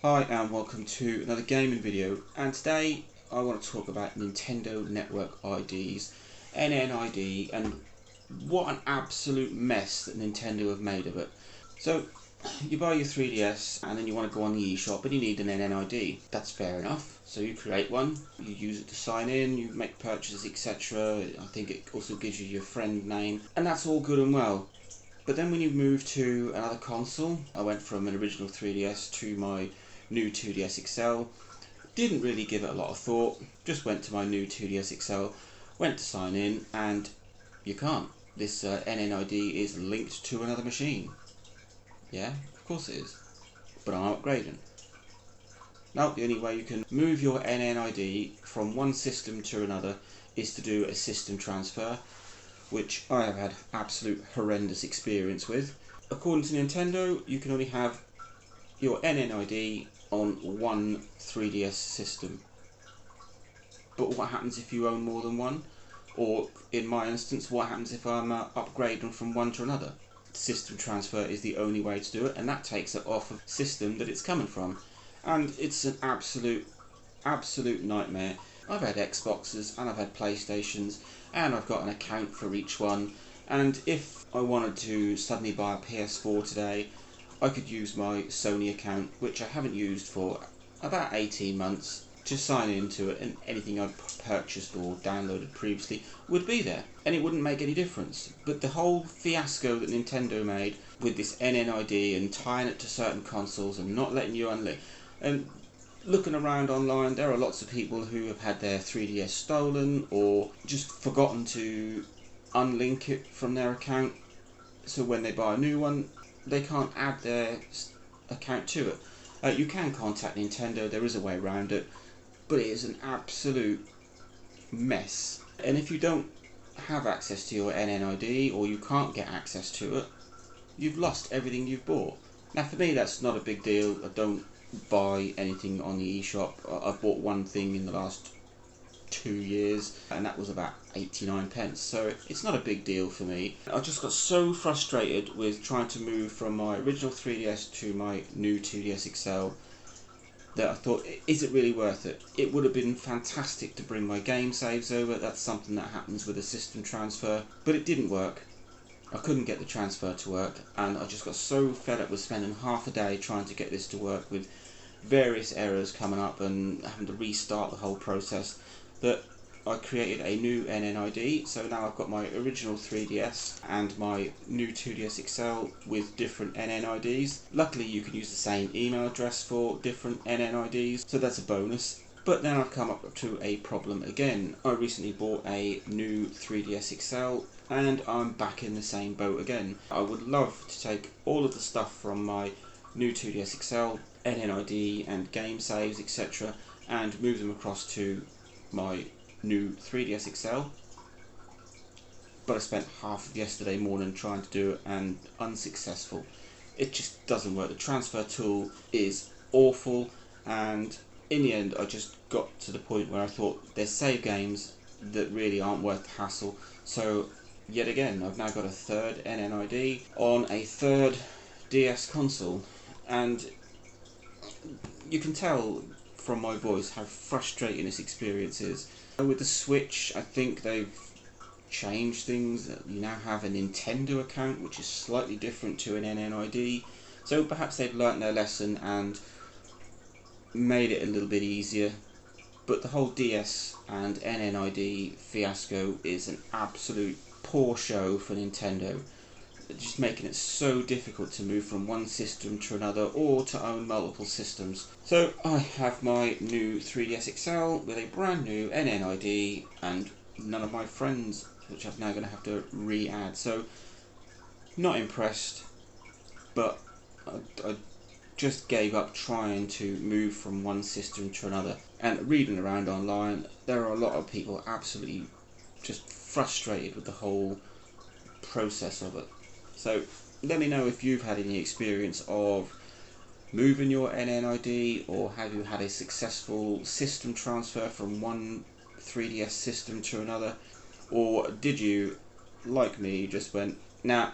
Hi and welcome to another gaming video, and today I want to talk about Nintendo Network IDs, NNID, and what an absolute mess that Nintendo have made of it. So you buy your 3DS and then you want to go on the eShop and you need an NNID. That's fair enough. So you create one, you use it to sign in, you make purchases, etc. I think it also gives you your friend name, and that's all good and well. But then when you move to another console, I went from an original 3DS to my new 2DS XL, didn't really give it a lot of thought, just went to my new 2DS XL, went to sign in, and you can't. This NNID is linked to another machine. Yeah, of course it is. But I'm upgrading. Now, the only way you can move your NNID from one system to another is to do a system transfer, which I have had absolute horrendous experience with. According to Nintendo, you can only have your NNID on one 3DS system. But what happens if you own more than one? Or in my instance, what happens if I'm upgrading from one to another? System transfer is the only way to do it, and that takes it off of the system that it's coming from. And it's an absolute nightmare. I've had Xboxes and I've had PlayStations, and I've got an account for each one, and if I wanted to suddenly buy a PS4 today, I could use my Sony account, which I haven't used for about 18 months, to sign into it, and anything I've purchased or downloaded previously would be there, and it wouldn't make any difference. But the whole fiasco that Nintendo made with this NNID and tying it to certain consoles and not letting you unlink, and looking around online, there are lots of people who have had their 3DS stolen or just forgotten to unlink it from their account, so when they buy a new one, they can't add their account to it. You can contact Nintendo, there is a way around it, but it is an absolute mess. And if you don't have access to your NNID, or you can't get access to it, you've lost everything you've bought. Now for me that's not a big deal. I don't buy anything on the eShop. I've bought one thing in the last 2 years, and that was about 89 pence, so it's not a big deal for me. I just got so frustrated with trying to move from my original 3DS to my new 2DS XL that I thought, is it really worth it? It would have been fantastic to bring my game saves over. That's something that happens with a system transfer, but it didn't work. I couldn't get the transfer to work, and I just got so fed up with spending half a day trying to get this to work, with various errors coming up and having to restart the whole process, that I created a new NNID. So now I've got my original 3DS and my new 2DS XL with different NNIDs. Luckily you can use the same email address for different NNIDs, so that's a bonus. But then I've come up to a problem again. I recently bought a new 3DS XL and I'm back in the same boat again. I would love to take all of the stuff from my new 2DS XL, NNID and game saves, etc., and move them across to my new 3DS XL, but I spent half of yesterday morning trying to do it and unsuccessful. It just doesn't work. The transfer tool is awful, and in the end I just got to the point where I thought there's save games that really aren't worth the hassle. So yet again I've now got a third NNID on a third DS console, and you can tell from my voice how frustrating this experience is. With the Switch, I think they've changed things. You now have a Nintendo account, which is slightly different to an NNID, so perhaps they've learnt their lesson and made it a little bit easier. But the whole DS and NNID fiasco is an absolute poor show for Nintendo, just making it so difficult to move from one system to another or to own multiple systems. So I have my new 3DS XL with a brand new NNID and none of my friends, which I'm now going to have to re-add. So not impressed, but I just gave up trying to move from one system to another. And reading around online, there are a lot of people absolutely just frustrated with the whole process of it. So let me know if you've had any experience of moving your NNID, or have you had a successful system transfer from one 3DS system to another, or did you, like me, just went, nah,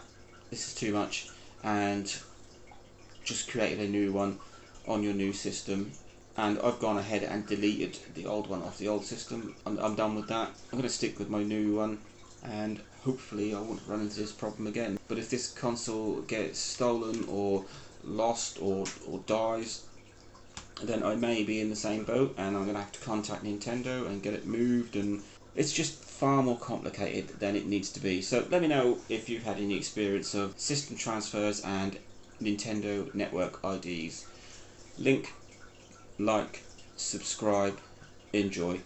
this is too much, and just created a new one. on your new system. And I've gone ahead and deleted the old one off the old system. I'm done with that. I'm going to stick with my new one, and hopefully I won't run into this problem again. But if this console gets stolen or lost or dies, then I may be in the same boat, and I'm going to have to contact Nintendo and get it moved, and it's just far more complicated than it needs to be. So let me know if you've had any experience of system transfers and Nintendo network IDs. Link, like, subscribe, enjoy.